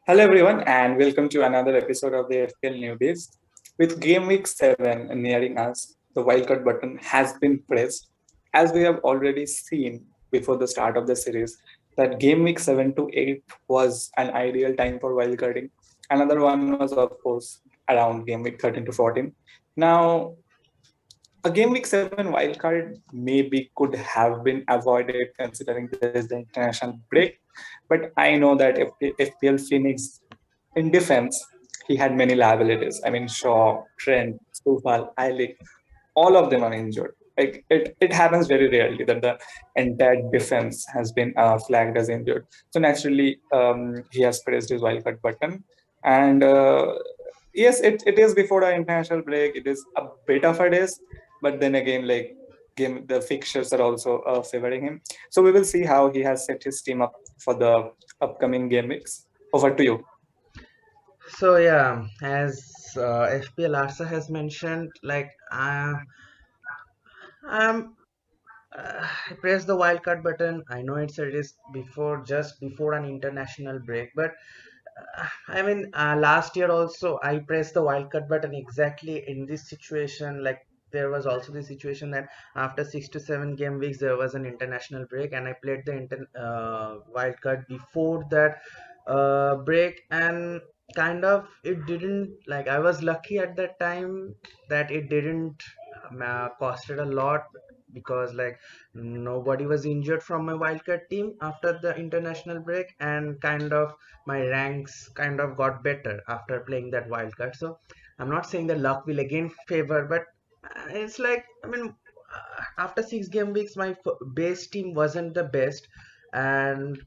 Hello everyone and welcome to another episode of the FPL Newbies. With Game Week 7 nearing us, the wildcard button has been pressed. As we have already seen before the start of the series, that Game Week 7 to 8 was an ideal time for wildcarding. Another one was of course around Game Week 13 to 14. Now a game week 7 wildcard maybe could have been avoided considering there is the international break. But I know that if FPL Phoenix in defense, he had many liabilities. I mean, Shaw, Trent, Stufal, Eilish, all of them are injured. Like it happens very rarely that the entire defense has been flagged as injured. So naturally, he has pressed his wildcard button. And yes, it is before the international break. It is a bit of a risk, but then again, like game the fixtures are also favoring him. So we will see how he has set his team up for the upcoming game weeks. Over to you. So yeah, as FPL Arsa has mentioned, I'm I press the wildcard button. I know it's a risk before just before an international break, but last year also I pressed the wildcard button exactly in this situation. Like there was also the situation that after 6 to 7 game weeks there was an international break, and I played the wildcard before that break, and kind of it didn't like I was lucky at that time that it didn't costed a lot because like nobody was injured from my wildcard team after the international break, and kind of my ranks kind of got better after playing that wild card. So I'm not saying that luck will again favor, but it's like after 6 game weeks, my base team wasn't the best, and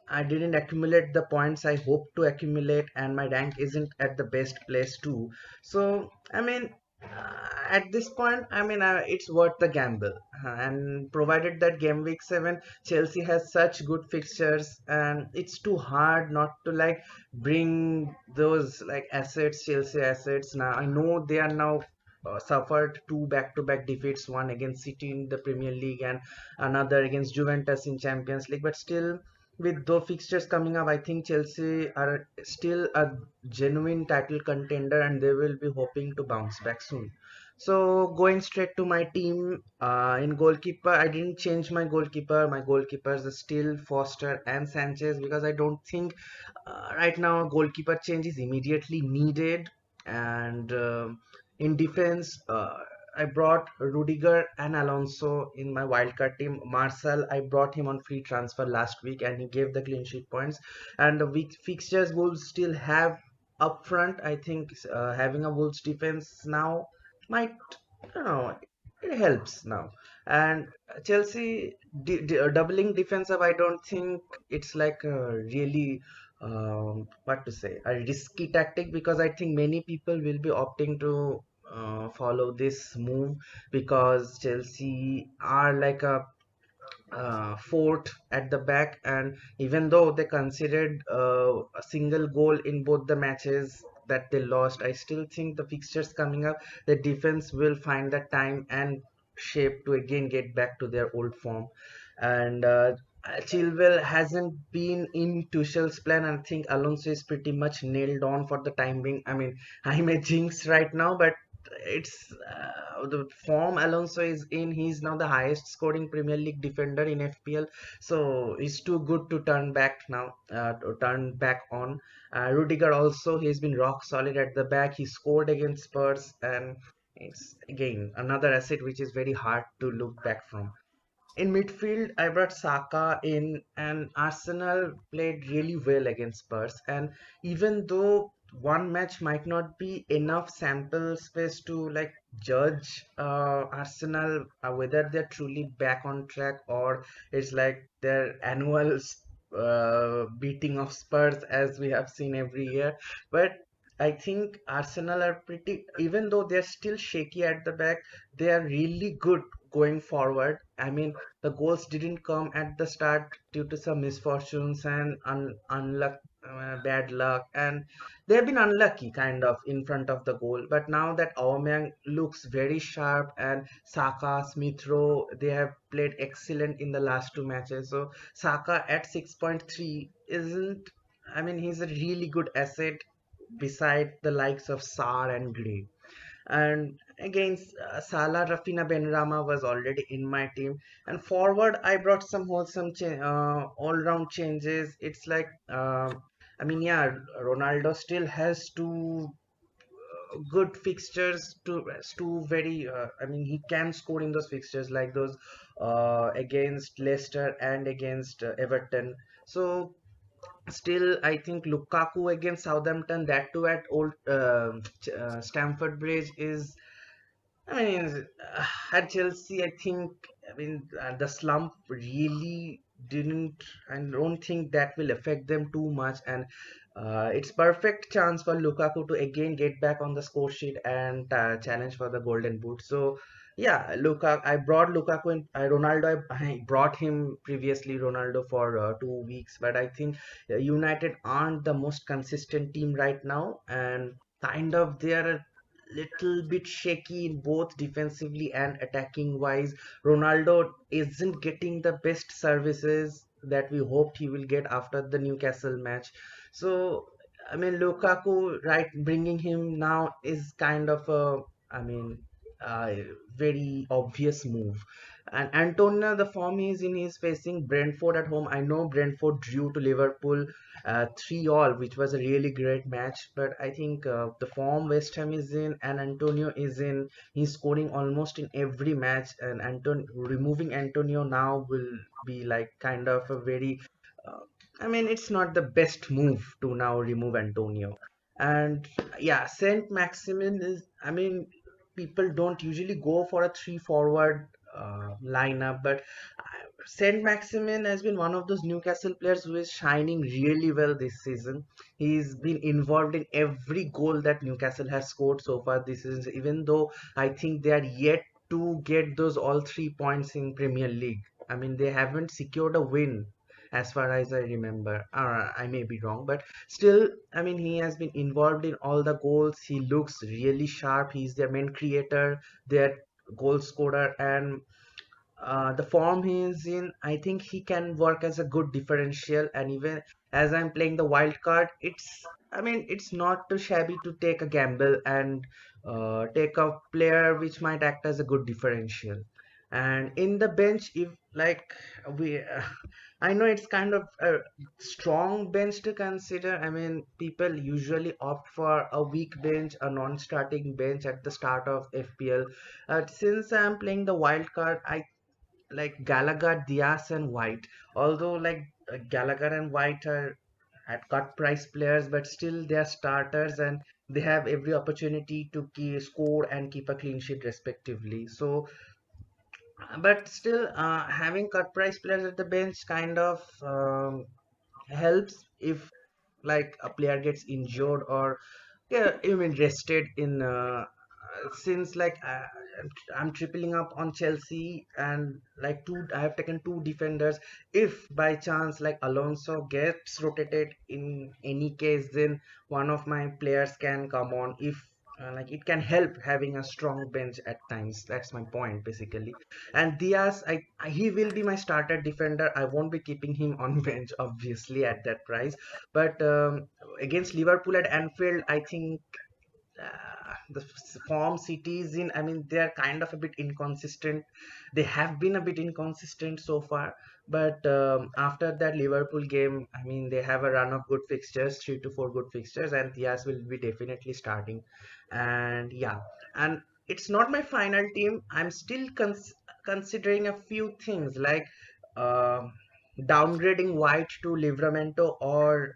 I didn't accumulate the points I hoped to accumulate, and my rank isn't at the best place too. So at this point, it's worth the gamble. And provided that game week 7, Chelsea has such good fixtures, and it's too hard not to like bring those like assets, Chelsea assets. Now I know they are now suffered two back-to-back defeats, one against City in the Premier League and another against Juventus in Champions League, but still with those fixtures coming up, I think Chelsea are still a genuine title contender, and they will be hoping to bounce back soon. So going straight to my team, in goalkeeper, I didn't change my goalkeeper. My goalkeepers are still Foster and Sanchez because I don't think right now a goalkeeper change is immediately needed. And in defense, I brought Rudiger and Alonso in my wildcard team. Marcel, I brought him on free transfer last week, and he gave the clean sheet points. And the week fixtures Wolves still have up front. I think having a Wolves defense now might, I don't know, it helps now. And Chelsea doubling defensive, I don't think it's like a really what to say, a risky tactic, because I think many people will be opting to follow this move because Chelsea are like a fourth at the back, and even though they considered a single goal in both the matches that they lost, I still think the fixtures coming up, the defense will find the time and shape to again get back to their old form. And Chilwell hasn't been in Tuchel's plan. I think Alonso is pretty much nailed on for the time being. I mean, I'm a jinx right now, but it's the form Alonso is in. He's now the highest scoring Premier League defender in FPL, so he's too good to turn back now. To turn back on. Rudiger also, he's been rock solid at the back. He scored against Spurs, and it's again another asset which is very hard to look back from. In midfield, I brought Saka in, and Arsenal played really well against Spurs. And even though one match might not be enough sample space to like judge Arsenal whether they're truly back on track, or it's like their annual beating of Spurs as we have seen every year, but I think Arsenal are pretty, even though they're still shaky at the back, they are really good going forward. I mean, the goals didn't come at the start due to some misfortunes and unluck, bad luck, and they have been unlucky kind of in front of the goal. But now that Aubameyang looks very sharp, and Saka, Smith Rowe, they have played excellent in the last two matches. So Saka at 6.3 isn't. I mean, he's a really good asset beside the likes of Sar and Gray. And against Salah, Rafina Benrahma was already in my team. And forward, I brought some wholesome all-round changes. It's like, I mean, yeah, Ronaldo still has two good fixtures, two very. I mean, he can score in those fixtures like those against Leicester and against Everton. So still, I think Lukaku against Southampton, that too at old Stamford Bridge, is, I mean, at Chelsea, I think, I mean, the slump really didn't, I don't think that will affect them too much. And it's perfect chance for Lukaku to again get back on the score sheet and challenge for the Golden Boot. So, yeah, I brought Lukaku in, Ronaldo, I brought him previously, Ronaldo, for 2 weeks. But I think United aren't the most consistent team right now. And kind of they are little bit shaky in both defensively and attacking wise. Ronaldo isn't getting the best services that we hoped he will get after the Newcastle match. So, I mean, Lukaku, right, bringing him now is kind of a, I mean, a very obvious move. And Antonio, the form he's facing Brentford at home. I know Brentford drew to Liverpool 3-all, which was a really great match. But I think the form West Ham is in and Antonio is in, he's scoring almost in every match. And removing Antonio now will be like kind of a very, uh, I mean, it's not the best move to now remove Antonio. And yeah, Saint Maximin is, I mean, people don't usually go for a three forward lineup, but Saint Maximin has been one of those Newcastle players who is shining really well this season. He's been involved in every goal that Newcastle has scored so far this season, even though I think they are yet to get those all 3 points in Premier League. I mean, they haven't secured a win as far as I remember. I may be wrong, but still, I mean, he has been involved in all the goals. He looks really sharp. He's their main creator, their goal scorer, and the form he is in, I think he can work as a good differential. And even as I'm playing the wild card, I mean, it's not too shabby to take a gamble and take a player which might act as a good differential. And in the bench, if like we, I know it's kind of a strong bench to consider. I mean, people usually opt for a weak bench, a non-starting bench at the start of FPL. Since I'm playing the wild card, I like Gallagher, Diaz, and White. Although like Gallagher and White are at cut price players, but still they are starters and they have every opportunity to score and keep a clean sheet respectively. So, but still, having cut price players at the bench kind of helps if like a player gets injured or, yeah, even rested in since like I'm tripling up on Chelsea, and like I have taken two defenders. If by chance like Alonso gets rotated in any case, then one of my players can come on. If like it can help having a strong bench at times. That's my point basically. And Diaz, he will be my starter defender. I won't be keeping him on bench obviously at that price. But against Liverpool at Anfield, I think the form cities in, I mean, they are kind of a bit inconsistent. They have been a bit inconsistent so far. But after that Liverpool game, I mean, they have a run of good fixtures, 3 to 4 good fixtures, and Diaz will be definitely starting. And yeah, and it's not my final team. I'm still considering a few things like uh, downgrading White to Livramento or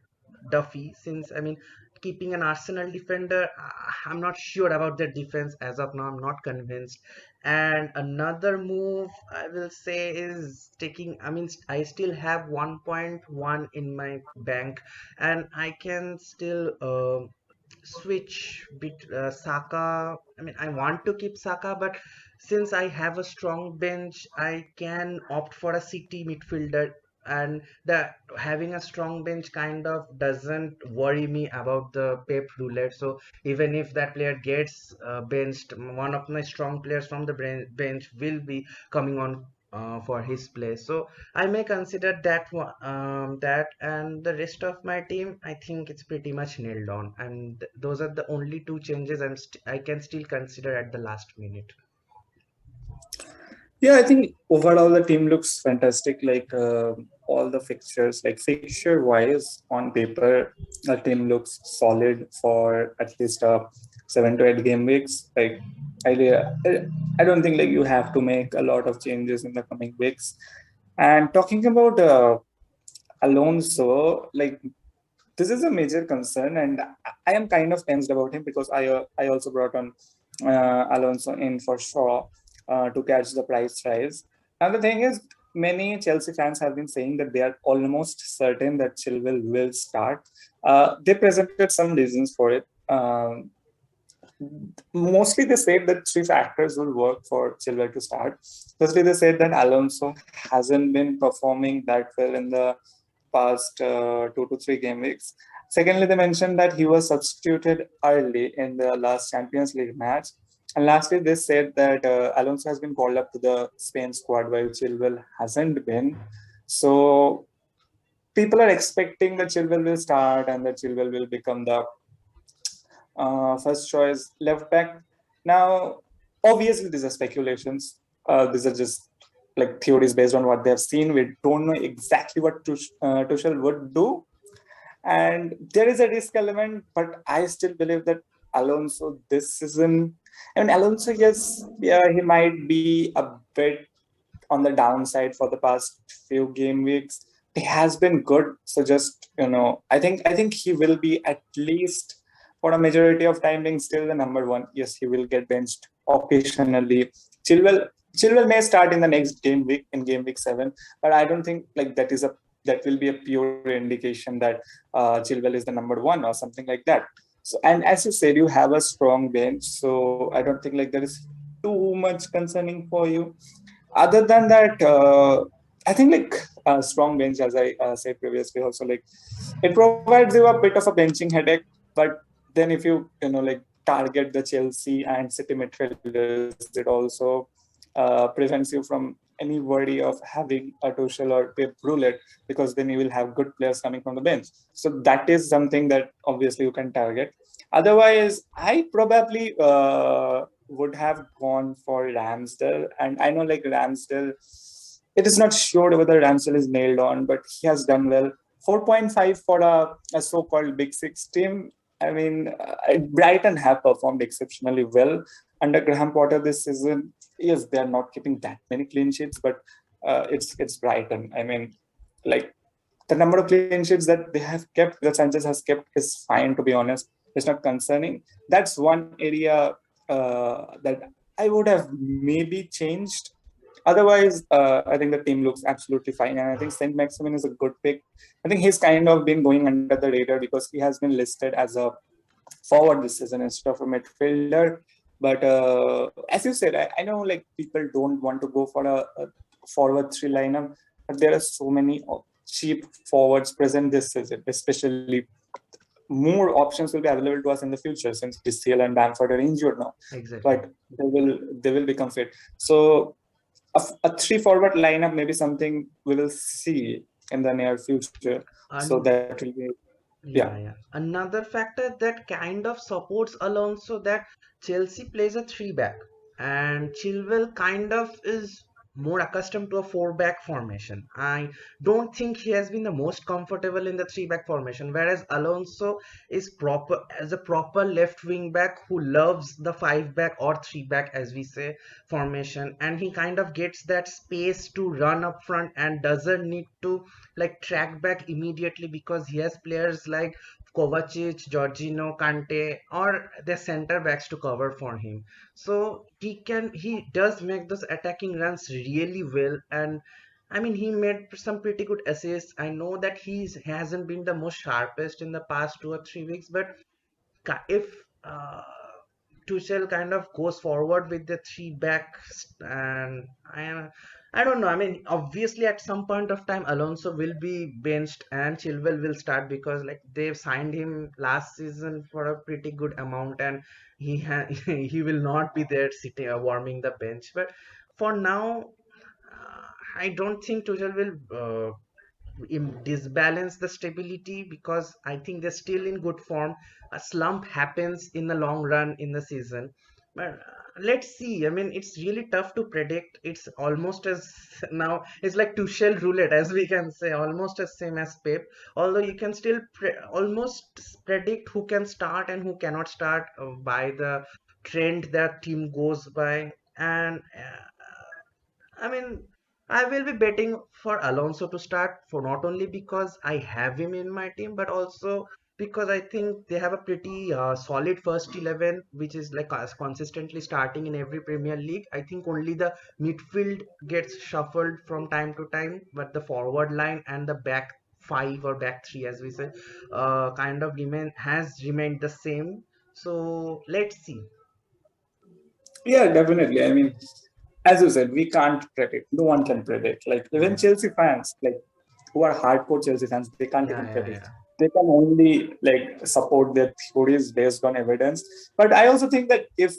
Duffy, since I mean, keeping an Arsenal defender, I'm not sure about their defense as of now. I'm not convinced. And another move I will say is taking. I mean, I still have 1.1 in my bank, and I can still switch Saka. I mean, I want to keep Saka, but since I have a strong bench, I can opt for a City midfielder. And the having a strong bench kind of doesn't worry me about the Pep roulette. So even if that player gets benched, one of my strong players from the bench will be coming on for his place. So I may consider that one, that, and the rest of my team, I think it's pretty much nailed on. And those are the only two changes I can still consider at the last minute. Yeah, I think overall the team looks fantastic. Like all the fixtures, like fixture wise on paper, the team looks solid for at least 7 to 8 game weeks. Like I don't think like you have to make a lot of changes in the coming weeks. And talking about Alonso, like this is a major concern, and I am kind of tensed about him because I also brought on Alonso in for sure to catch the price rise. Now the thing is, many Chelsea fans have been saying that they are almost certain that Chilwell will start. They presented some reasons for it. Mostly, they said that three factors will work for Chilwell to start. Firstly, they said that Alonso hasn't been performing that well in the past 2 to 3 game weeks. Secondly, they mentioned that he was substituted early in the last Champions League match. And lastly, they said that Alonso has been called up to the Spain squad while Chilwell hasn't been. So people are expecting that Chilwell will start and that Chilwell will become the first choice left back. Now, obviously, these are speculations. These are just like theories based on what they have seen. We don't know exactly what Tuchel would do, and there is a risk element. But I still believe that Alonso this season. I mean, Alonso, yes, yeah, he might be a bit on the downside for the past few game weeks. He has been good, so just I think he will be at least for a majority of time being still the number one. Yes, he will get benched occasionally. Chilwell Chilwell may start in the next game week in game week 7, but I don't think like that will be a pure indication that Chilwell is the number one or something like that. So, and as you said, you have a strong bench, so I don't think like there is too much concerning for you. Other than that, I think like a strong bench, as I said previously, also like it provides you a bit of a benching headache. But then if you like target the Chelsea and City midfielders, it also prevents you from any worry of having a Tuchel or Pep Roulette, because then you will have good players coming from the bench. So that is something that obviously you can target. Otherwise, I probably would have gone for Ramsdale, and I know like Ramsdale, it is not sure whether Ramsdale is nailed on, but he has done well. 4.5 for a so-called Big Six team. I mean, Brighton have performed exceptionally well under Graham Potter this season. Yes, they are not keeping that many clean sheets, but it's Brighton. I mean, like the number of clean sheets that they have kept, that Sanchez has kept, is fine, to be honest. It's not concerning. That's one area that I would have maybe changed. Otherwise, I think the team looks absolutely fine, and I think Saint Maximin is a good pick. I think he's kind of been going under the radar because he has been listed as a forward this season instead of a midfielder. But as you said, I know like people don't want to go for a forward three lineup, but there are so many cheap forwards present this season, especially more options will be available to us in the future since BCL and Bamford are injured now. Exactly. But they will become fit. So a three forward lineup maybe something we will see in the near future. So And that will be yeah. yeah. Another factor that kind of supports Alonso, that Chelsea plays a three back, and Chilwell kind of is more accustomed to a four back formation. I don't think he has been the most comfortable in the three back formation, whereas Alonso is proper as a proper left wing back who loves the five back or three back, as we say, formation, and he kind of gets that space to run up front and doesn't need to like track back immediately, because he has players like Kovacic, Jorginho, Kante, or the center backs to cover for him. So he does make those attacking runs really well. And I mean, he made some pretty good assists. I know that he hasn't been the most sharpest in the past 2 or 3 weeks, but if Tuchel kind of goes forward with the three backs, and I don't know. I mean, obviously at some point of time Alonso will be benched and Chilwell will start, because like they've signed him last season for a pretty good amount, and he will not be there sitting warming the bench. But for now, I don't think Tuchel will disbalance the stability, because I think they're still in good form. A slump happens in the long run in the season, but let's see. I mean, it's really tough to predict. It's almost as now it's like Tuchel roulette, as we can say, almost as same as Pep. Although you can still almost predict who can start and who cannot start by the trend that team goes by, and I mean, I will be betting for Alonso to start, for not only because I have him in my team, but also because I think they have a pretty solid first 11, which is like consistently starting in every Premier League. I think only the midfield gets shuffled from time to time, but the forward line and the back five or back three, as we say, kind of has remained the same. So let's see. Yeah, definitely. I mean, as you said, we can't predict. No one can predict. Like even Yeah, Chelsea fans, like who are hardcore Chelsea fans, they can't yeah, even yeah, predict. yeah. They can only like support their theories based on evidence. But I also think that if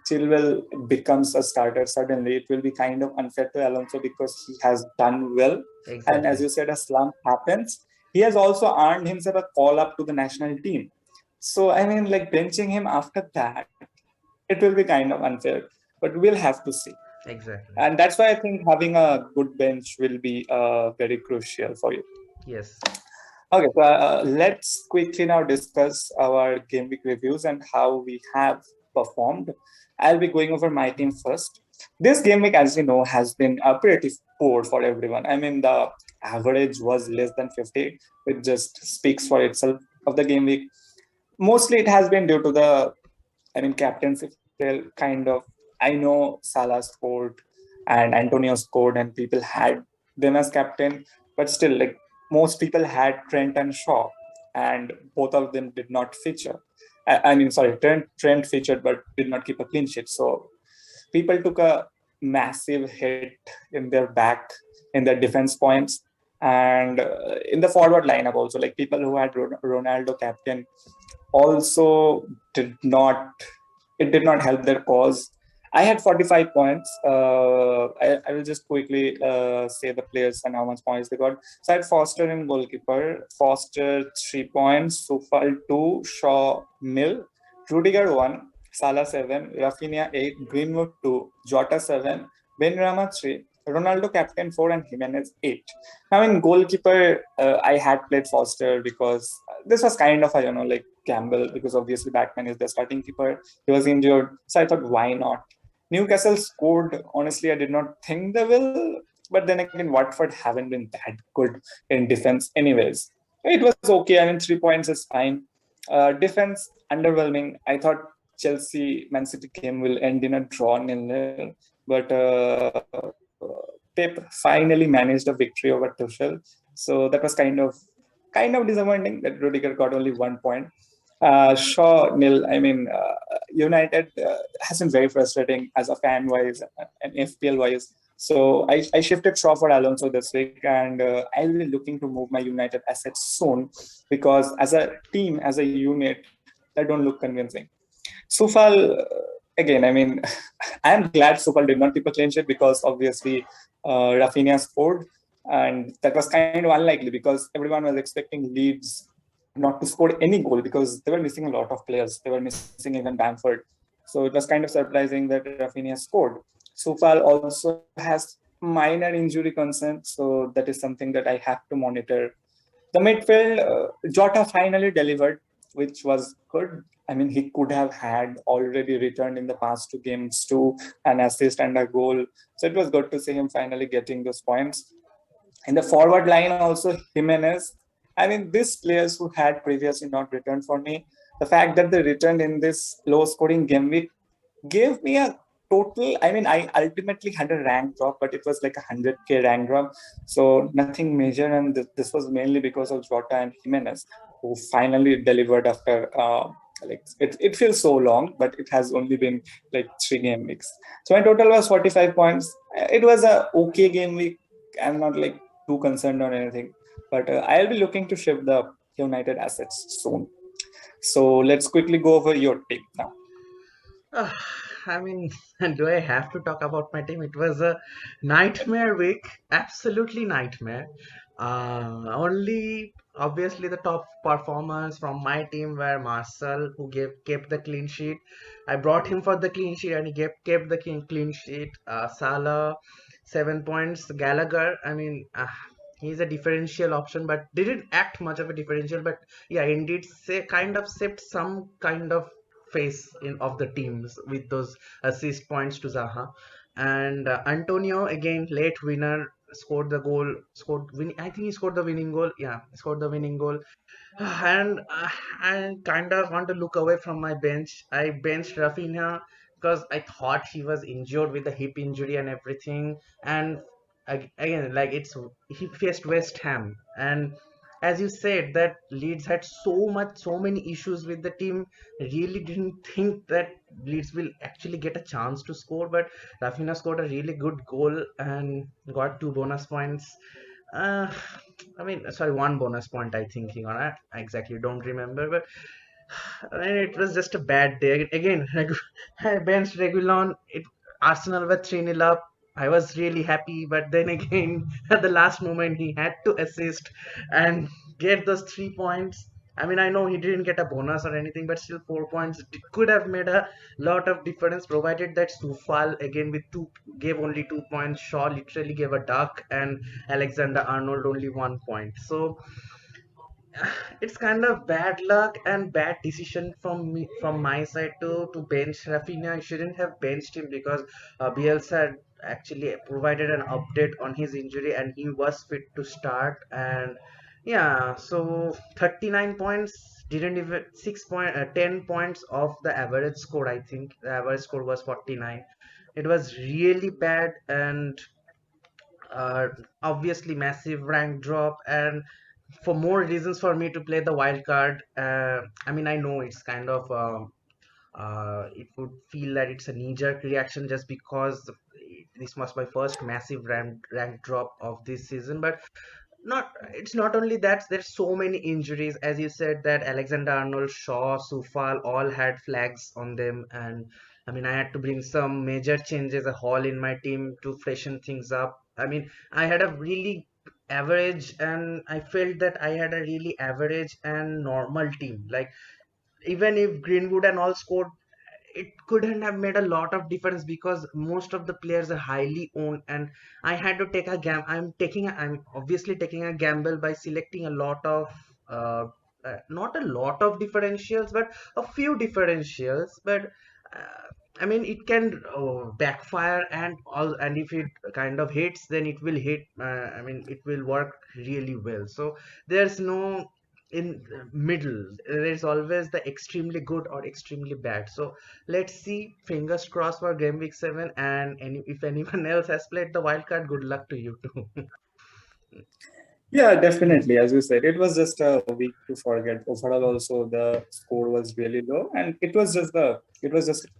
Chilwell becomes a starter suddenly, it will be kind of unfair to Alonso because he has done well. And as Exactly, you said, a slump happens. He has also earned himself a call up to the national team. So I mean, like benching him after that, it will be kind of unfair. But we'll have to see. exactly. And that's why I think having a good bench will be very crucial for you. Yes. Okay, so let's quickly now discuss our game week reviews and how we have performed. I'll be going over my team first. This game week, as you know, has been pretty poor for everyone. I mean, the average was less than 50, which just speaks for itself of the game week. Mostly it has been due to the, I mean, captaincy fail, kind of. I know Salah scored and Antonio scored, and people had them as captain, but still, like most people had Trent and Shaw, and both of them did not feature. I mean, sorry, Trent featured but did not keep a clean sheet. So people took a massive hit in their back, in their defense points, and in the forward lineup also. Like people who had Ronaldo captain also did not, it did not help their cause. I had 45 points. I will just quickly say the players and how much points they got. So I had Foster in goalkeeper. Foster 3 points, Sufal 2, Shaw nil, Rudiger 1, Salah 7, Rafinha 8, Greenwood 2, Jota 7, Ben Rama 3, Ronaldo captain 4, and Jimenez 8. Now in goalkeeper, I had played Foster because this was kind of a, like gamble, because obviously Batman is the starting keeper. He was injured, so I thought, why not? Newcastle scored. Honestly, I did not think they will, but then again, Watford haven't been that good in defense, anyways. It was okay. I mean, 3 points is fine. Defense underwhelming. I thought Chelsea Man City game will end in a draw 0-0, but Pep finally managed a victory over Tuchel. So that was kind of disappointing that Rudiger got only 1 point. Shaw nil. I mean, United has been very frustrating as a fan wise and FPL wise. So I shifted Shaw for Alonso this week, and I'll be looking to move my United assets soon because as a team, as a unit, that don't look convincing. Sufal, again, I mean, I'm glad Sufal did not keep a clean sheet because obviously Rafinha scored, and that was kind of unlikely because everyone was expecting Leeds not to score any goal because they were missing a lot of players. They were missing even Bamford. So it was kind of surprising that Rafinha scored. Sufal also has minor injury concerns, so that is something that I have to monitor. The midfield, Jota finally delivered, which was good. I mean, he could have had already returned in the past two games to an assist and a goal. So it was good to see him finally getting those points. In the forward line, also Jimenez. I mean, these players who had previously not returned for me, the fact that they returned in this low scoring game week gave me a total. I mean, I ultimately had a rank drop, but it was like 100K rank drop. So nothing major. And this was mainly because of Jota and Jimenez, who finally delivered after. Like it feels so long, but it has only been like 3 game weeks. So my total was 45 points. It was a okay game week. I'm not like too concerned on anything, but I'll be looking to shift the United assets soon. So let's quickly go over your take now. I mean, do I have to talk about my team? It was a nightmare week, absolutely nightmare. Only obviously the top performers from my team were Marcel, who kept the clean sheet. I brought him for the clean sheet, and he kept the clean sheet. Salah, 7 points. Gallagher, I mean, he's a differential option, but didn't act much of a differential. But yeah, indeed, say kind of saved some kind of face in of the teams with those assist points to Zaha. And Antonio, again, late winner, scored the goal, I think he scored the winning goal. Yeah, scored the winning goal. And I kind of want to look away from my bench. I benched Rafinha because I thought he was injured with the hip injury and everything. And again, like he faced West Ham, and as you said, that Leeds had so many issues with the team. Really didn't think that Leeds will actually get a chance to score, but Rafinha scored a really good goal and got 2 bonus points. Uh, I mean, sorry, 1 bonus point. I think he got. I exactly don't remember, but I mean, it was just a bad day. Again, I benched Regulon. Arsenal were 3-0 up. I was really happy, but then again, at the last moment, he had to assist and get those 3 points. I mean, I know he didn't get a bonus or anything, but still 4 points could have made a lot of difference. Provided that Sufal again with two gave only 2 points. Shaw literally gave a duck, and Alexander Arnold only 1 point. So it's kind of bad luck and bad decision from my side to bench Rafinha. I shouldn't have benched him because Bielsa had actually provided an update on his injury and he was fit to start. And yeah, so 39 points, didn't even 10 points off the average score. I think the average score was 49. It was really bad, and uh, obviously massive rank drop, and for more reasons for me to play the wild card. I mean, I know it's kind of it would feel that it's a knee-jerk reaction just because this was my first massive rank drop of this season. But not it's not only that, there's so many injuries, as you said, that Alexander Arnold, Shaw, Sufal all had flags on them. And I mean, I had to bring some major changes, a haul in my team to freshen things up. I mean, I had a really average, and I felt that I had a really average and normal team. Like, even if Greenwood and all scored, it couldn't have made a lot of difference because most of the players are highly owned, and I had to take a I'm obviously taking a gamble by selecting a lot of uh, not a lot of differentials, but a few differentials. But uh, I mean, it can backfire, and all, and if it kind of hits, then it will hit. I mean, it will work really well. So there's no in middle. There's always the extremely good or extremely bad. So let's see. Fingers crossed for game week 7. And if anyone else has played the wild card, good luck to you too. Yeah, definitely. As you said, it was just a week to forget. Overall, also the score was really low, and it was just a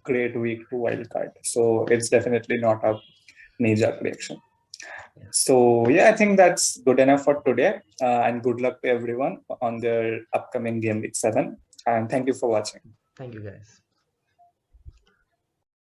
great week to wildcard. So it's definitely not a major reaction. Yeah. So yeah, I think that's good enough for today. And good luck to everyone on their upcoming game week 7. And thank you for watching. Thank you, guys.